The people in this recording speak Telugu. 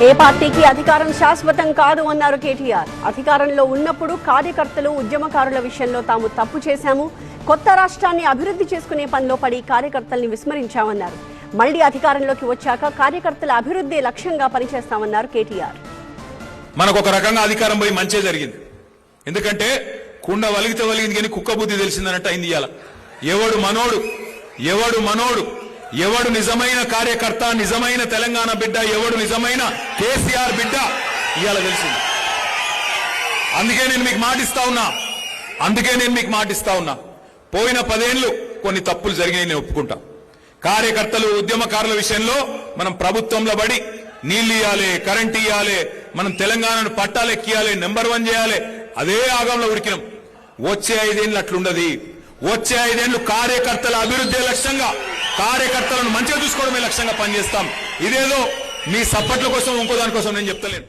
ఏ పార్టీకి అధికారం శాశ్వతం కాదు అన్నారు కేటీఆర్. అధికారంలో ఉన్నప్పుడు కార్యకర్తలు ఉద్యమకారుల విషయంలో తాము తప్పు చేశాము, కొత్త రాష్ట్రాన్ని అభివృద్ధి చేసుకునే పనిలో పడి కార్యకర్తల్ని విస్మరించామన్నారు. మళ్లీ అధికారంలోకి వచ్చాక కార్యకర్తల అభివృద్ధి లక్ష్యంగా పనిచేస్తామన్నారు కేటీఆర్. మనకు ఒక రకంగా అధికారం పోయి మంచి జరిగింది. ఎందుకంటే కుండ వలిగితే వలిగింది కానీ కుక్క బుద్ధి తెలిసిందన్నట్టు అయింది. ఇవాళ ఎవడు మనోడు ఎవడు నిజమైన కార్యకర్త, నిజమైన తెలంగాణ బిడ్డ, ఎవడు నిజమైన కేసీఆర్ బిడ్డ ఇవాళ తెలిసింది. అందుకే నేను మీకు మాటిస్తా ఉన్నా పోయిన 10 ఏళ్లు కొన్ని తప్పులు జరిగినాయి, నేను ఒప్పుకుంటా. కార్యకర్తలు ఉద్యమకారుల విషయంలో మనం ప్రభుత్వంలో పడి నీళ్లు ఇయ్యాలి, కరెంట్ ఇయ్యాలి, మనం తెలంగాణను పట్టాలెక్కియాలి, నెంబర్ 1 చేయాలి, అదే ఆగంలో ఉడికినాం. వచ్చే 5 ఏళ్ళు అట్లుండదు. వచ్చే 5 ఏళ్లు కార్యకర్తల అభివృద్ధి లక్ష్యంగా, కార్యకర్తలను మంచిగా చూసుకోవడమే లక్ష్యంగా పనిచేస్తాం. ఇదేదో మీ సప్పట్ల కోసం ఇంకో దానికోసం నేను చెప్తలేను.